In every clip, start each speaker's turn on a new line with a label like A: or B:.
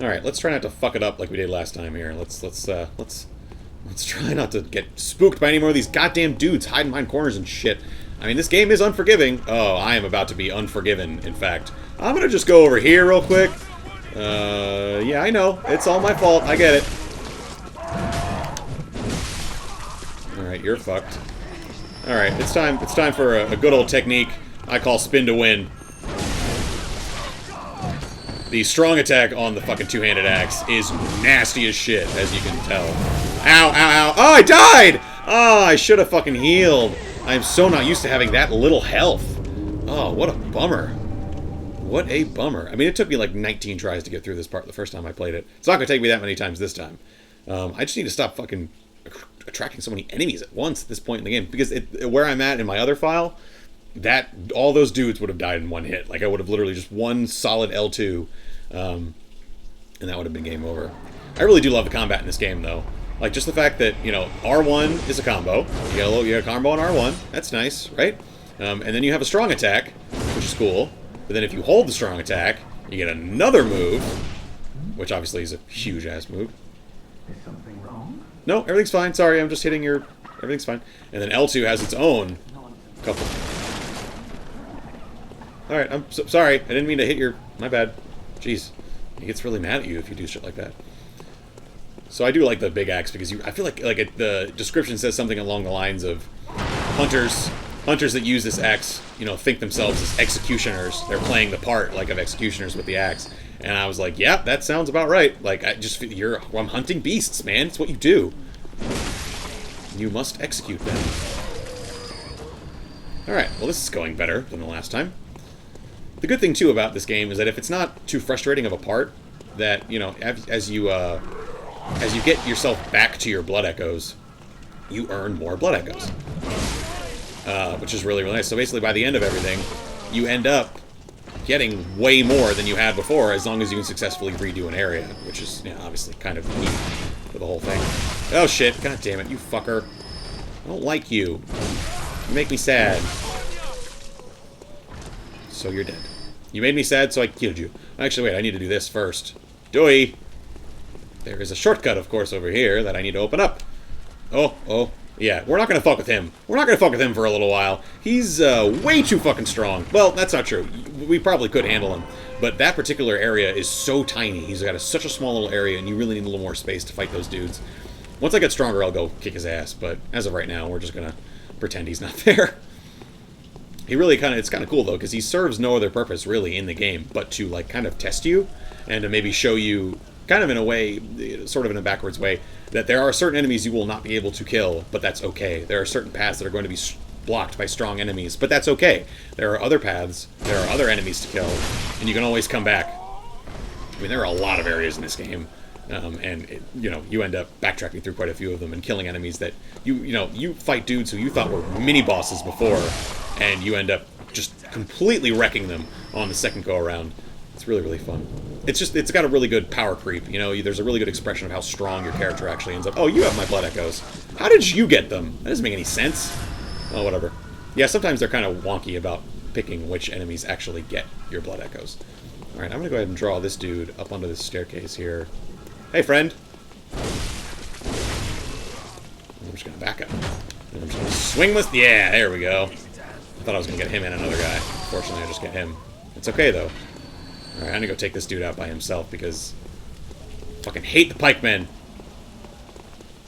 A: All right, let's try not to fuck it up like we did last time here. Let's try not to get spooked by any more of these goddamn dudes hiding behind corners and shit. I mean, this game is unforgiving. Oh, I am about to be unforgiven, in fact. I'm gonna just go over here real quick. Yeah, I know. It's all my fault. I get it. Alright, you're fucked. Alright, it's time for a good old technique I call spin to win. The strong attack on the fucking two-handed axe is nasty as shit, as you can tell. Ow, ow, ow. Oh, I died! Oh, I should have fucking healed. I am so not used to having that little health. Oh, what a bummer. What a bummer. I mean, it took me like 19 tries to get through this part the first time I played it. It's not going to take me that many times this time. I just need to stop fucking attracting so many enemies at once at this point in the game. Because where I'm at in my other file, all those dudes would have died in one hit. Like, I would have literally just one solid L2, and that would have been game over. I really do love the combat in this game, though. Like, just the fact that, you know, R1 is a combo. You got a combo on R1. That's nice, right? And then you have a strong attack, which is cool. But then if you hold the strong attack, you get another move, which obviously is a huge-ass move.
B: Is something wrong?
A: No, everything's fine. Sorry, I'm just hitting your... Everything's fine. And then L2 has its own couple... Alright, I'm so sorry. I didn't mean to hit your... My bad. Jeez. He gets really mad at you if you do shit like that. So I do like the big axe because I feel like the description says something along the lines of hunters that use this axe, you know, think themselves as executioners. They're playing the part like of executioners with the axe. And I was like, yeah, that sounds about right. Like, I'm hunting beasts, man. It's what you do. You must execute them. Alright, well, this is going better than the last time. The good thing, too, about this game is that if it's not too frustrating of a part, that, you know, as you get yourself back to your blood echoes, you earn more blood echoes. Which is really, really nice. So basically, by the end of everything, you end up getting way more than you had before, as long as you can successfully redo an area, which is, you know, obviously kind of neat for the whole thing. Oh shit, god damn it, you fucker. I don't like you. You make me sad. So you're dead. You made me sad, so I killed you. Actually, wait, I need to do this first. Doi! There is a shortcut, of course, over here that I need to open up. Oh. Yeah, we're not going to fuck with him. We're not going to fuck with him for a little while. He's way too fucking strong. Well, that's not true. We probably could handle him. But that particular area is so tiny. He's got such a small little area, and you really need a little more space to fight those dudes. Once I get stronger, I'll go kick his ass. But as of right now, we're just going to pretend he's not there. He really it's kind of cool, though, because he serves no other purpose, really, in the game, but to, like, kind of test you, and to maybe show you, kind of in a way, sort of in a backwards way, that there are certain enemies you will not be able to kill, but that's okay. There are certain paths that are going to be blocked by strong enemies, but that's okay. There are other paths, there are other enemies to kill, and you can always come back. I mean, there are a lot of areas in this game, you know, you end up backtracking through quite a few of them and killing enemies that, you fight dudes who you thought were mini-bosses before, and you end up just completely wrecking them on the second go-around. It's really, really fun. It's got a really good power creep, you know, there's a really good expression of how strong your character actually ends up. Oh, you have my blood echoes. How did you get them? That doesn't make any sense. Oh, whatever. Yeah, sometimes they're kind of wonky about picking which enemies actually get your blood echoes. Alright, I'm gonna go ahead and draw this dude up onto this staircase here. Hey, friend! I'm just gonna back up. And I'm just gonna swing with... Yeah, there we go. I thought I was gonna get him and another guy. Fortunately, I just get him. It's okay, though. Alright, I'm gonna go take this dude out by himself because I fucking hate the pikemen.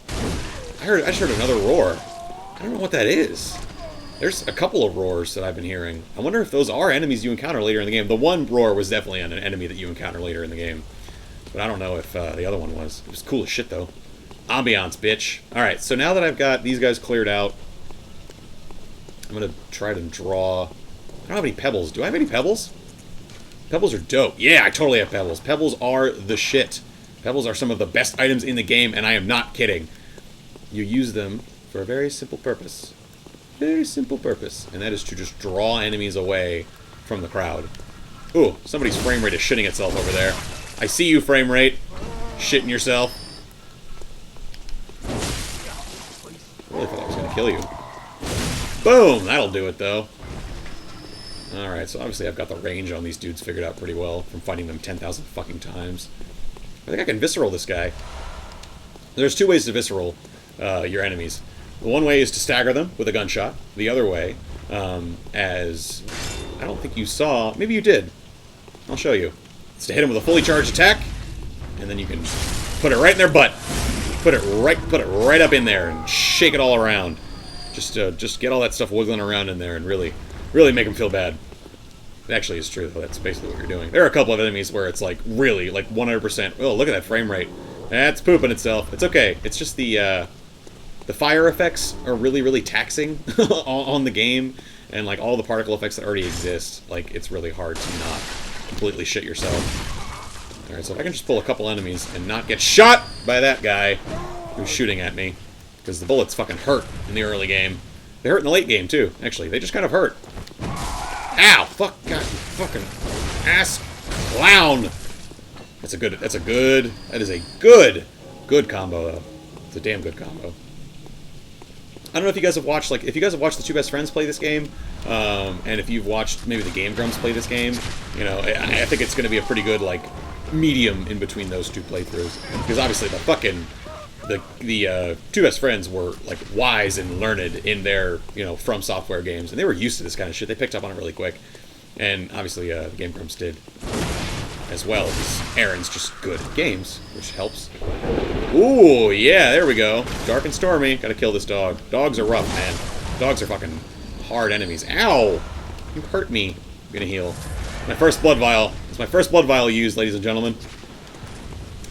A: I just heard another roar. I don't know what that is. There's a couple of roars that I've been hearing. I wonder if those are enemies you encounter later in the game. The one roar was definitely an enemy that you encounter later in the game. But I don't know if the other one was. It was cool as shit, though. Ambiance, bitch. Alright, so now that I've got these guys cleared out, I'm gonna try to draw... I don't have any pebbles. Do I have any pebbles? Pebbles are dope. Yeah, I totally have pebbles. Pebbles are the shit. Pebbles are some of the best items in the game, and I am not kidding. You use them for a very simple purpose. Very simple purpose. And that is to just draw enemies away from the crowd. Ooh, somebody's frame rate is shitting itself over there. I see you, frame rate. Shitting yourself. I really thought I was going to kill you. Boom! That'll do it, though. Alright, so obviously I've got the range on these dudes figured out pretty well from fighting them 10,000 fucking times. I think I can visceral this guy. There's two ways to visceral your enemies. The one way is to stagger them with a gunshot. The other way, as I don't think you saw, maybe you did. I'll show you. It's to hit them with a fully charged attack, and then you can put it right in their butt. Put it right up in there and shake it all around. Just get all that stuff wiggling around in there and really make them feel bad. It actually is true, though. That's basically what you're doing. There are a couple of enemies where it's like really, like 100%. Oh, look at that frame rate. That's pooping itself. It's okay. It's just the fire effects are really taxing on the game, and like all the particle effects that already exist. Like it's really hard to not completely shit yourself. All right, so if I can just pull a couple enemies and not get shot by that guy who's shooting at me, because the bullets fucking hurt in the early game. They hurt in the late game too. Actually, they just kind of hurt. Ow! Fuck! God, you fucking ass clown! That is a good combo, though. It's a damn good combo. I don't know if you guys have watched, like, if you guys have watched the two best friends play this game, and if you've watched maybe the Game Grumps play this game, you know, I think it's going to be a pretty good, like, medium in between those two playthroughs. Because obviously the fucking, the two best friends were, like, wise and learned in their, you know, From Software games, and they were used to this kind of shit. They picked up on it really quick. And obviously the Game Grumps did as well, because Aaron's just good at games, which helps. Ooh, yeah, there we go. Dark and stormy. Gotta kill this dog. Dogs are rough, man. Dogs are fucking hard enemies. Ow! You hurt me. I'm gonna heal. My first blood vial. It's my first blood vial used, ladies and gentlemen.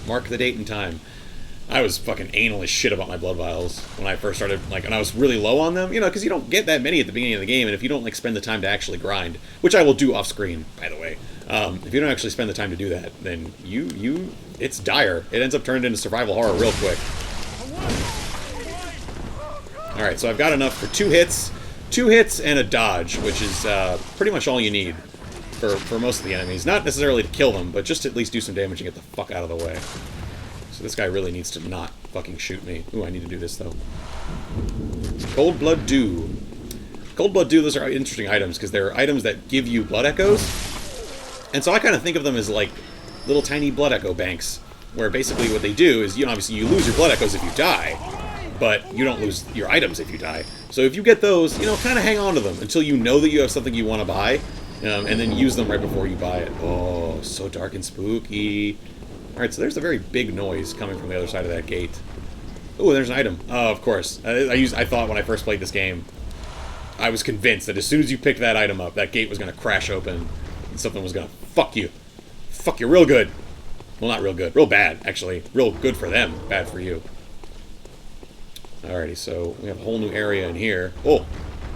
A: Mark the date and time. I was fucking anal as shit about my blood vials when I first started, like, and I was really low on them, you know, because you don't get that many at the beginning of the game, and if you don't, like, spend the time to actually grind, which I will do off-screen, by the way, if you don't actually spend the time to do that, then it's dire. It ends up turning into survival horror real quick. Alright, so I've got enough for 2 hits and a dodge, which is pretty much all you need for most of the enemies. Not necessarily to kill them, but just to at least do some damage and get the fuck out of the way. So this guy really needs to not fucking shoot me. Ooh, I need to do this, though. Cold Blood Dew. Cold Blood Dew, those are interesting items, because they're items that give you blood echoes. And so I kind of think of them as, like, little tiny blood echo banks, where basically what they do is, you know, obviously you lose your blood echoes if you die, but you don't lose your items if you die. So if you get those, you know, kind of hang on to them until you know that you have something you want to buy, and then use them right before you buy it. Oh, so dark and spooky. Alright, so there's a very big noise coming from the other side of that gate. Ooh, there's an item. Oh, of course. I thought when I first played this game, I was convinced that as soon as you picked that item up, that gate was going to crash open, and something was going to fuck you. Fuck you real good. Well, not real good. Real bad, actually. Real good for them. Bad for you. Alrighty, so we have a whole new area in here. Oh,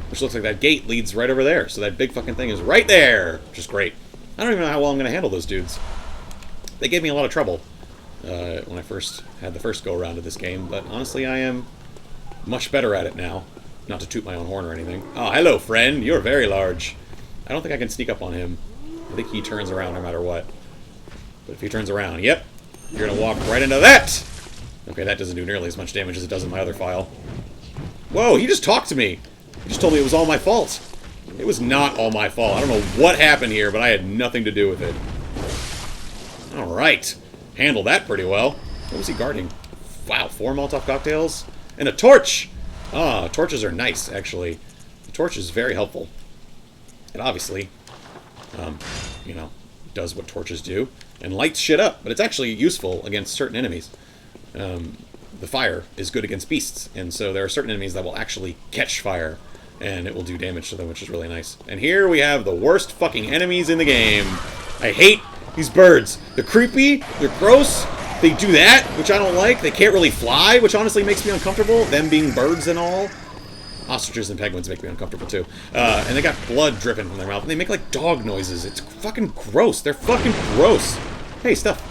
A: which looks like that gate leads right over there. So that big fucking thing is right there, which is great. I don't even know how well I'm going to handle those dudes. They gave me a lot of trouble when I first had the first go-around of this game, but honestly, I am much better at it now. Not to toot my own horn or anything. Oh, hello, friend. You're very large. I don't think I can sneak up on him. I think he turns around no matter what. But if he turns around, yep, you're going to walk right into that! Okay, that doesn't do nearly as much damage as it does in my other file. Whoa, he just talked to me! He just told me it was all my fault. It was not all my fault. I don't know what happened here, but I had nothing to do with it. Alright. Handled that pretty well. What was he guarding? Wow, 4 Molotov cocktails? And a torch! Ah, torches are nice, actually. The torch is very helpful. It obviously, you know, does what torches do. And lights shit up, but it's actually useful against certain enemies. The fire is good against beasts, and so there are certain enemies that will actually catch fire, and it will do damage to them, which is really nice. And here we have the worst fucking enemies in the game. I hate these birds. They're creepy, they're gross, they do that, which I don't like. They can't really fly, which honestly makes me uncomfortable, them being birds and all. Ostriches and penguins make me uncomfortable too. And they got blood dripping from their mouth, and they make like dog noises. It's fucking gross. They're fucking gross. Hey, stuff.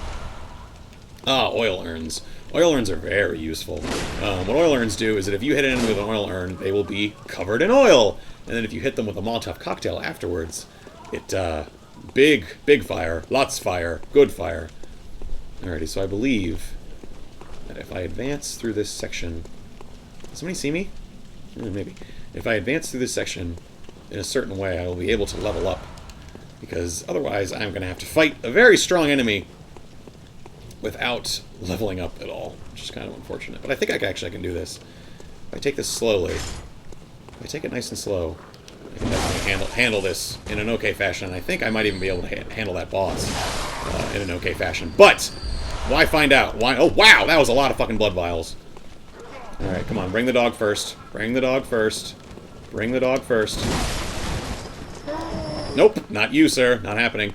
A: Ah, oil urns. Oil urns are very useful. What oil urns do is that if you hit an enemy with an oil urn, they will be covered in oil. And then if you hit them with a Molotov cocktail afterwards, it, big fire, lots of fire, good fire. Alrighty, so I believe that if I advance through this section... Does somebody see me? Maybe. If I advance through this section in a certain way, I will be able to level up. Because otherwise, I'm going to have to fight a very strong enemy without leveling up at all, which is kind of unfortunate. But I think I can do this. If I take this slowly, if I take it nice and slow, I can definitely handle this in an okay fashion. And I think I might even be able to handle that boss in an okay fashion. But why find out? Why? Oh, wow, that was a lot of fucking blood vials. All right, come on, bring the dog first. Bring the dog first. Bring the dog first. Nope, not you, sir. Not happening.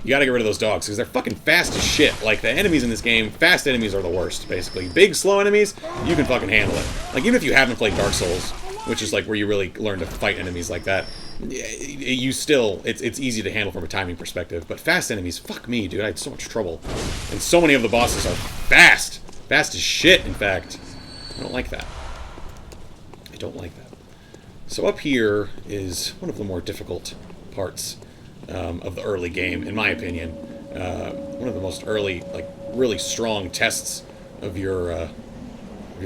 A: You gotta get rid of those dogs, because they're fucking fast as shit. Like, the enemies in this game, fast enemies are the worst, basically. Big, slow enemies, you can fucking handle it. Like, even if you haven't played Dark Souls, which is, like, where you really learn to fight enemies like that, you still, it's easy to handle from a timing perspective. But fast enemies, fuck me, dude, I had so much trouble. And so many of the bosses are fast. Fast as shit, in fact. I don't like that. I don't like that. So up here is one of the more difficult parts of the early game, in my opinion. One of the most early, like, really strong tests of your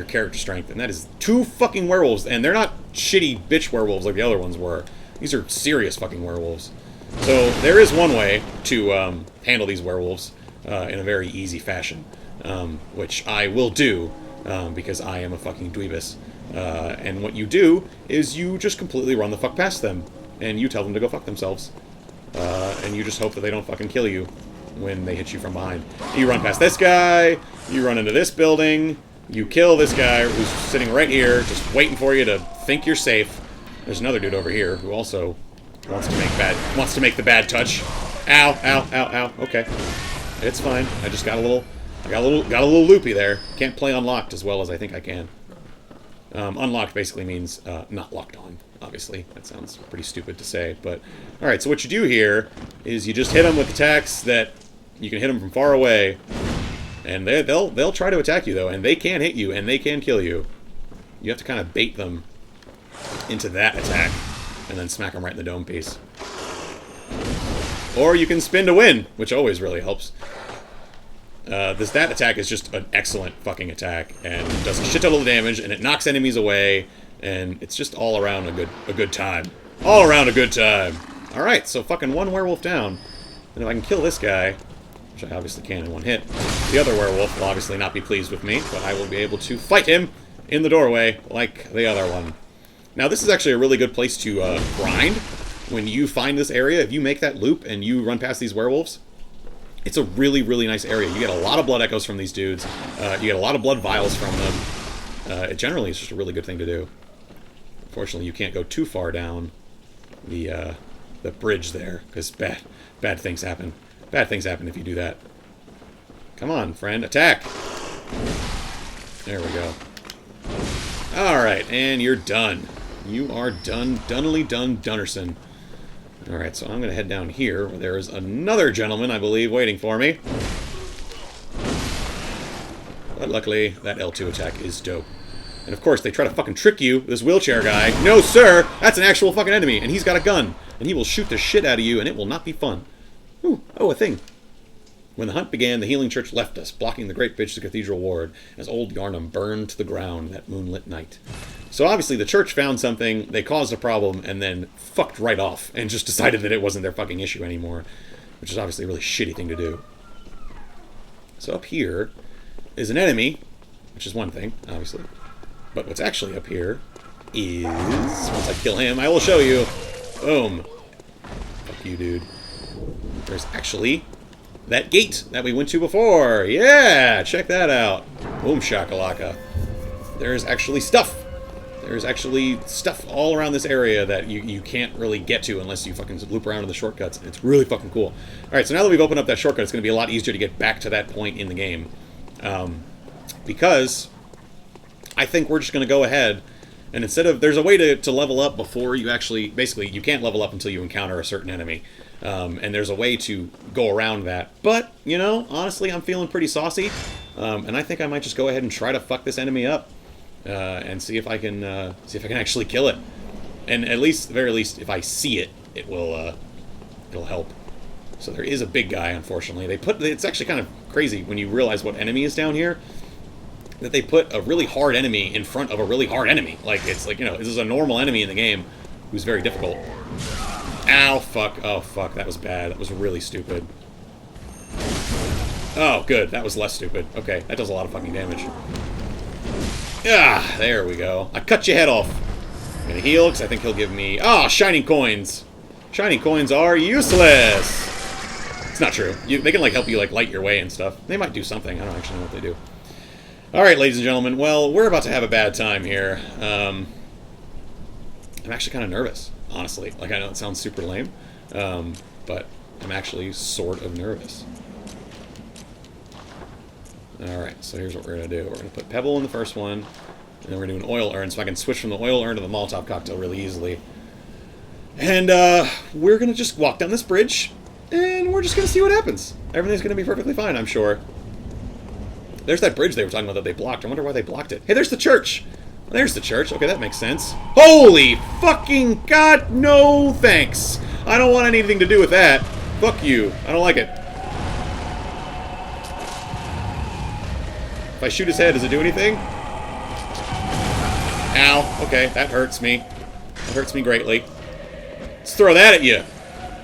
A: character strength, and that is 2 fucking werewolves, and they're not shitty bitch werewolves like the other ones were. These are serious fucking werewolves. So there is one way to handle these werewolves in a very easy fashion, which I will do, because I am a fucking dweebus. And what you do is you just completely run the fuck past them, and you tell them to go fuck themselves. And you just hope that they don't fucking kill you when they hit you from behind. You run past this guy, you run into this building, you kill this guy who's sitting right here, just waiting for you to think you're safe. There's another dude over here who also wants to make the bad touch. Ow, ow, ow, ow. Okay. It's fine. I just got a little loopy there. Can't play unlocked as well as I think I can. Unlocked basically means not locked on. Obviously, that sounds pretty stupid to say, but alright, so what you do here is you just hit them with attacks that you can hit them from far away, and they'll try to attack you, though, and they can hit you, and they can kill you. You have to kind of bait them into that attack, and then smack them right in the dome piece. Or you can spin to win, which always really helps. That attack is just an excellent fucking attack, and it does a shit ton of damage, and it knocks enemies away, and it's just all around a good time. All around a good time. Alright, so fucking 1 werewolf down. And if I can kill this guy, which I obviously can in 1 hit, the other werewolf will obviously not be pleased with me, but I will be able to fight him in the doorway like the other one. Now, this is actually a really good place to grind. When you find this area, if you make that loop and you run past these werewolves, it's a really, really nice area. You get a lot of blood echoes from these dudes. You get a lot of blood vials from them. It generally is just a really good thing to do. Unfortunately, you can't go too far down the bridge there, because bad things happen. Bad things happen if you do that. Come on, friend, attack! There we go. Alright, and you're done. You are done. Dunnily done, Dunnerson. Alright, so I'm going to head down here, where there is another gentleman, I believe, waiting for me. But luckily, that L2 attack is dope. And of course, they try to fucking trick you, this wheelchair guy. No, sir! That's an actual fucking enemy, and he's got a gun. And he will shoot the shit out of you, and it will not be fun. Ooh, oh, a thing. When the hunt began, the healing church left us, blocking the great bridge to Cathedral Ward, as old Yarnum burned to the ground that moonlit night. So obviously the church found something, they caused a problem, and then fucked right off, and just decided that it wasn't their fucking issue anymore. Which is obviously a really shitty thing to do. So up here is an enemy, which is one thing, obviously. But what's actually up here is... once I kill him, I will show you. Boom. Fuck you, dude. There's actually that gate that we went to before. Yeah! Check that out. Boom shakalaka. There's actually stuff. There's actually stuff all around this area that you can't really get to unless you fucking loop around to the shortcuts. It's really fucking cool. Alright, so now that we've opened up that shortcut, it's going to be a lot easier to get back to that point in the game. Because I think we're just going to go ahead, and instead of... there's a way to level up before you actually... basically, you can't level up until you encounter a certain enemy. And there's a way to go around that. But, you know, honestly, I'm feeling pretty saucy. And I think I might just go ahead and try to fuck this enemy up. And see if I can actually kill it. And at least, very least, if I see it, it'll help. So there is a big guy, unfortunately. It's actually kind of crazy when you realize what enemy is down here. That they put a really hard enemy in front of a really hard enemy. Like, it's like, you know, this is a normal enemy in the game who's very difficult. Ow, fuck. Oh, fuck. That was bad. That was really stupid. Oh, good. That was less stupid. Okay, that does a lot of fucking damage. Ah, there we go. I cut your head off. I'm gonna heal, because I think he'll give me... Oh, shining coins! Shining coins are useless! It's not true. They can, like, help you, like, light your way and stuff. They might do something. I don't actually know what they do. Alright, ladies and gentlemen. Well, we're about to have a bad time here. I'm actually kind of nervous, honestly. Like, I know it sounds super lame, but I'm actually sort of nervous. Alright, so here's what we're going to do. We're going to put Pebble in the first one, and then we're going to do an oil urn, so I can switch from the oil urn to the Molotov cocktail really easily. And, we're going to just walk down this bridge, and we're just going to see what happens. Everything's going to be perfectly fine, I'm sure. There's that bridge they were talking about that they blocked. I wonder why they blocked it. Hey, there's the church! There's the church. Okay, that makes sense. Holy fucking God, no thanks! I don't want anything to do with that. Fuck you. I don't like it. If I shoot his head, does it do anything? Ow. Okay, that hurts me. That hurts me greatly. Let's throw that at you.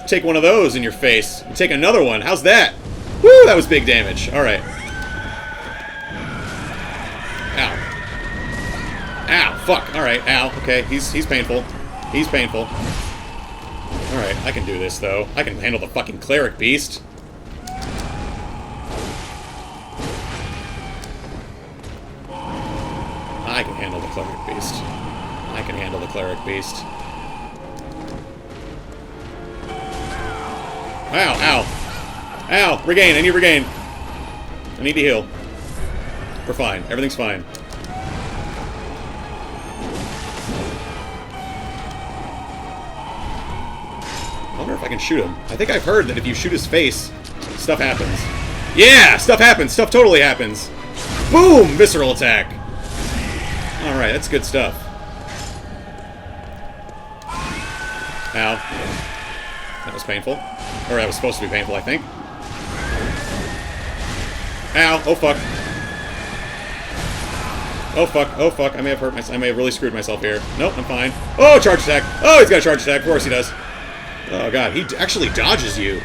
A: Take one of those in your face. And take another one. How's that? Woo, that was big damage. Alright. Ow. Ow, fuck. Alright, ow. Okay, he's painful. He's painful. Alright, I can do this, though. I can handle the fucking Cleric beast. I can handle the Cleric beast. I can handle the Cleric beast. Ow, ow. Ow, regain, I need regain. I need to heal. We're fine, everything's fine. I wonder if I can shoot him. I think I've heard that if you shoot his face, stuff happens. Yeah, stuff happens, stuff totally happens. Boom, visceral attack. Alright, that's good stuff. Ow. That was painful. Or that was supposed to be painful, I think. Ow. Oh, fuck. Oh, fuck. Oh, fuck. I may have hurt myself. I may have really screwed myself here. Nope, I'm fine. Oh, charge attack. Oh, he's got a charge attack. Of course he does. Oh, God. He actually dodges you.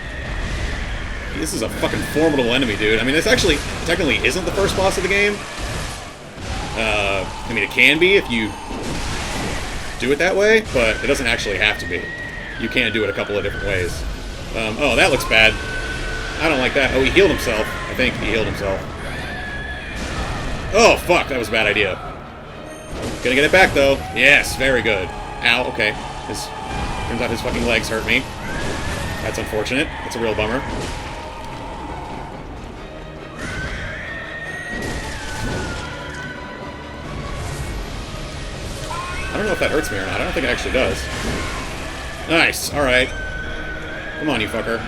A: This is a fucking formidable enemy, dude. I mean, this actually technically isn't the first boss of the game. I mean, it can be if you do it that way, but it doesn't actually have to be. You can do it a couple of different ways. Oh, that looks bad. I don't like that. Oh, he healed himself. I think he healed himself. Oh, fuck. That was a bad idea. Gonna get it back, though. Yes, very good. Ow, okay. Turns out his fucking legs hurt me. That's unfortunate. That's a real bummer. I don't know if that hurts me or not. I don't think it actually does. Nice. Alright. Come on, you fucker.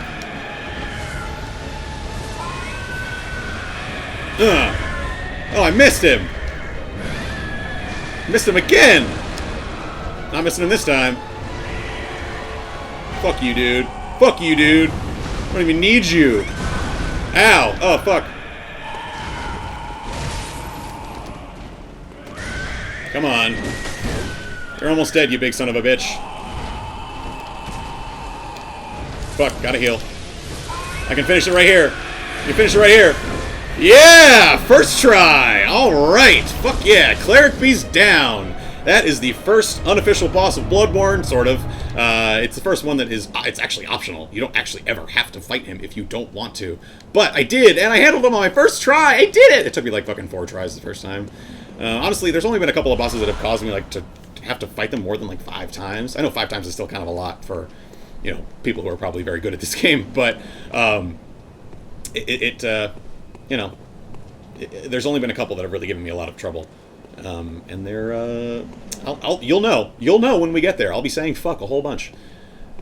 A: Oh, I missed him! Missed him again! Not missing him this time. Fuck you, dude. Fuck you, dude. I don't even need you. Ow. Oh, fuck. Come on. You're almost dead, you big son of a bitch. Fuck, gotta heal. I can finish it right here. You can finish it right here. Yeah! First try! Alright! Fuck yeah! Cleric Beast down! That is the first unofficial boss of Bloodborne, sort of. It's the first one that is... it's actually optional. You don't actually ever have to fight him if you don't want to. But I did, and I handled him on my first try! I did it! It took me like fucking 4 tries the first time. Honestly, there's only been a couple of bosses that have caused me like to have to fight them more than like 5 times. I know 5 times is still kind of a lot for, you know, people who are probably very good at this game, but you know, there's only been a couple that have really given me a lot of trouble, and they're you'll know when we get there. I'll be saying fuck a whole bunch.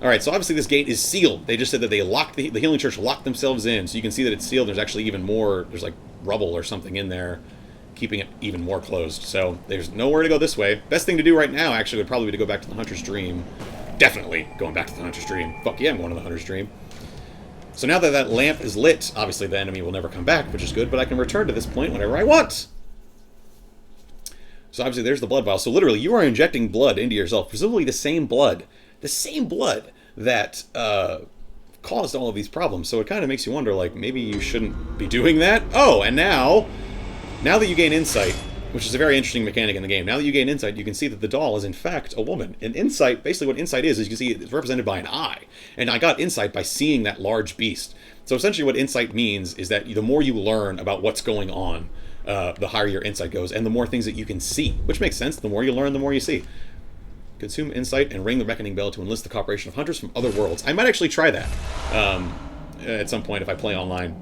A: All right, so obviously this gate is sealed. They just said that they locked the Healing Church locked themselves in, so you can see that it's sealed. There's actually even more. There's like rubble or something in there, keeping it even more closed. So there's nowhere to go this way. Best thing to do right now, actually, would probably be to go back to the Hunter's Dream. Definitely going back to the Hunter's Dream. Fuck yeah, I'm going to the Hunter's Dream. So now that that lamp is lit, obviously the enemy will never come back, which is good, but I can return to this point whenever I want. So obviously there's the blood vial. So literally, you are injecting blood into yourself, presumably the same blood that caused all of these problems. So it kind of makes you wonder, like, maybe you shouldn't be doing that. Oh, and now that you gain insight, which is a very interesting mechanic in the game, now that you gain insight, you can see that the doll is in fact a woman. And insight, basically what insight is you can see it's represented by an eye. And I got insight by seeing that large beast. So essentially what insight means is that the more you learn about what's going on, the higher your insight goes, and the more things that you can see. Which makes sense. The more you learn, the more you see. Consume insight and ring the reckoning bell to enlist the cooperation of hunters from other worlds. I might actually try that at some point if I play online.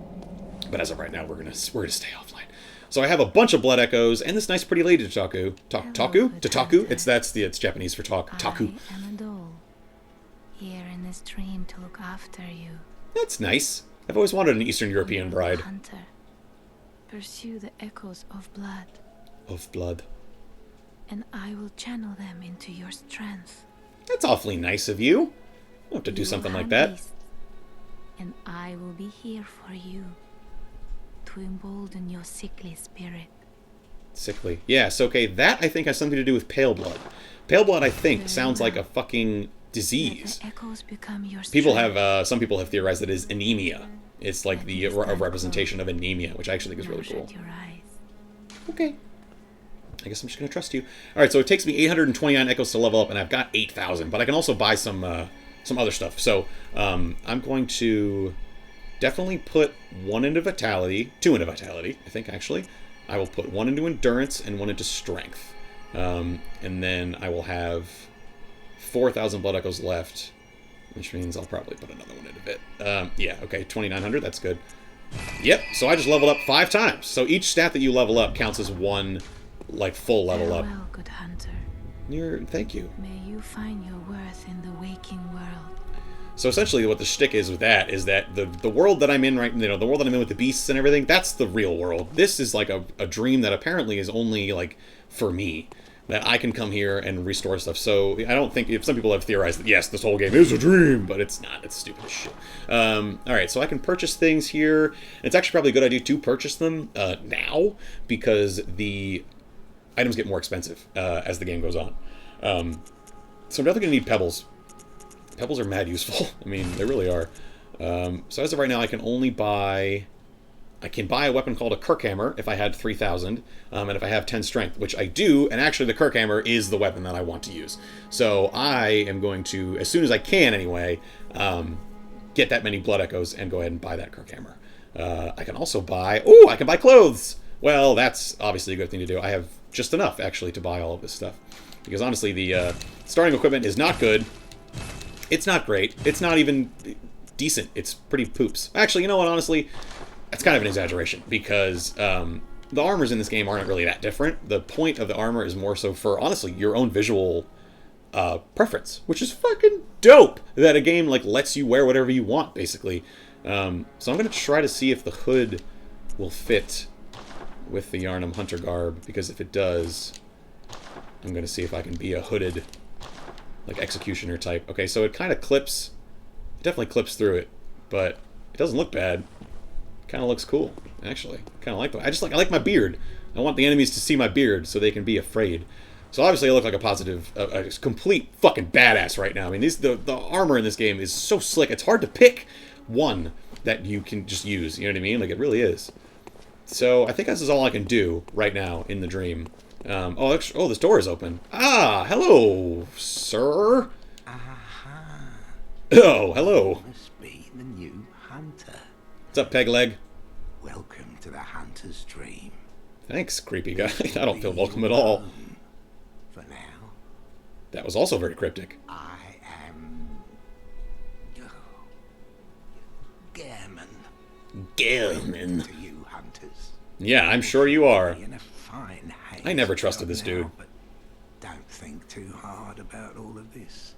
A: But as of right now, we're gonna stay offline. So I have a bunch of blood echoes and this nice pretty lady to Taku. Taku? It's Japanese for talk. Taku.
C: I am a doll, here in this dream to look after you.
A: That's nice. I've always wanted an Eastern European bride.
C: Hunter, pursue the echoes of blood.
A: Of blood.
C: And I will channel them into your strength.
A: That's awfully nice of you. I'll have to do something like that.
C: And I will be here for you, to embolden your sickly spirit.
A: Sickly. Yes, okay, that I think has something to do with pale blood. Pale blood, I think, sounds like a fucking disease.
C: Let the echoes become your
A: some people have theorized that it is anemia. It's like a representation of anemia, which I actually think is really cool. Okay. I guess I'm just going to trust you. Alright, so it takes me 829 echoes to level up, and I've got 8,000, but I can also buy some other stuff. So, I'm going to definitely put 1 into Vitality, 2 into Vitality, I think, actually. I will put 1 into Endurance and 1 into Strength. And then I will have 4,000 blood echoes left, which means I'll probably put another one into it. Yeah, okay, 2,900, that's good. Yep, so I just leveled up 5 times. So each stat that you level up counts as 1, like, full level up.
C: Farewell, good hunter.
A: Thank you.
C: May you find your worth in the waking world.
A: So essentially what the shtick is with that is that the world that I'm in right, the world that I'm in with the beasts and everything, that's the real world. This is like a dream that apparently is only, like, for me. That I can come here and restore stuff. So I don't think, some people have theorized that yes, this whole game is a dream, but it's not. It's stupid as shit. Alright, so I can purchase things here. It's actually probably a good idea to purchase them now, because the items get more expensive as the game goes on. So I'm definitely going to need pebbles. Pebbles are mad useful. I mean, they really are. So as of right now, I can buy a weapon called a Kirkhammer if I had 3,000, and if I have 10 strength, which I do, and actually the Kirkhammer is the weapon that I want to use. So I am going to, as soon as I can anyway, get that many blood echoes and go ahead and buy that Kirkhammer. I can also buy, I can buy clothes! Well, that's obviously a good thing to do. I have just enough, actually, to buy all of this stuff. Because honestly, the starting equipment is not good. It's not great. It's not even decent. It's pretty poops. Actually, you know what, honestly? That's kind of an exaggeration, because the armors in this game aren't really that different. The point of the armor is more so for, honestly, your own visual preference, which is fucking dope, that a game, like, lets you wear whatever you want, basically. So I'm going to try to see if the hood will fit with the Yharnam Hunter garb, because if it does, I'm going to see if I can be a hooded, like, executioner type. Okay, so it kind of clips, it definitely clips through it, but it doesn't look bad. Kind of looks cool, actually. Kind of like that. I like my beard. I want the enemies to see my beard so they can be afraid. So obviously I look like a complete fucking badass right now. I mean, the armor in this game is so slick. It's hard to pick one that you can just use. You know what I mean? Like, it really is. So I think this is all I can do right now in the dream. This door is open. Ah, hello, sir.
B: Aha.
A: Oh, hello.
B: Must be the new hunter.
A: What's up, peg leg?
B: Welcome to the hunter's dream.
A: Thanks, creepy guy. I don't feel welcome at all.
B: For now,
A: That was also very cryptic.
B: I am Gehrman. To you hunters.
A: Yeah, I'm sure you are.
B: In a fine haze
A: I never trusted this
B: now,
A: dude.
B: But don't think too hard about all of this.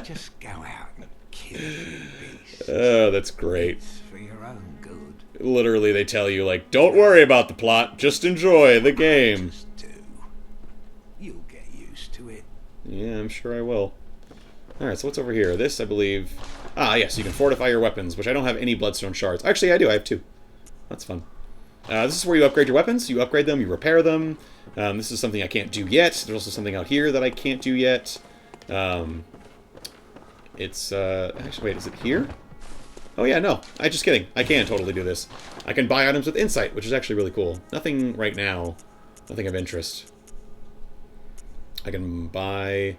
B: Just go out and kill a few beasts.
A: Oh, that's great.
B: It's for your own good.
A: Literally, they tell you, like, don't worry about the plot, just enjoy the game.
B: Just do. You'll get used to it.
A: Yeah, I'm sure I will. Alright, so what's over here? This, I believe... Ah, yes, you can fortify your weapons, which I don't have any bloodstone shards. Actually, I do. I have 2. That's fun. This is where you upgrade your weapons. You upgrade them, you repair them. This is something I can't do yet. There's also something out here that I can't do yet. Actually, wait, is it here? Oh yeah, no. I just kidding. I can totally do this. I can buy items with insight, which is actually really cool. Nothing right now. Nothing of interest. I can buy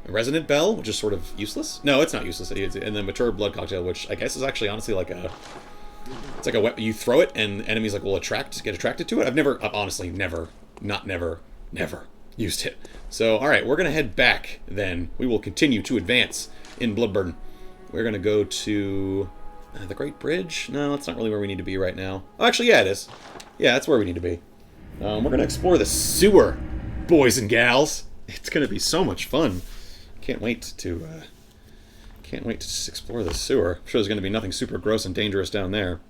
A: a resonant bell, which is sort of useless. No, it's not useless. And then mature blood cocktail, which I guess is actually honestly like a... It's like a weapon. You throw it, and enemies like will get attracted to it. I've honestly never used it. So, all right, we're gonna head back. Then we will continue to advance in Bloodborne. We're gonna go to the Great Bridge. No, that's not really where we need to be right now. Oh, actually, yeah, it is. Yeah, that's where we need to be. We're gonna explore the sewer, boys and gals. It's gonna be so much fun. Can't wait to just explore the sewer. I'm sure there's gonna be nothing super gross and dangerous down there.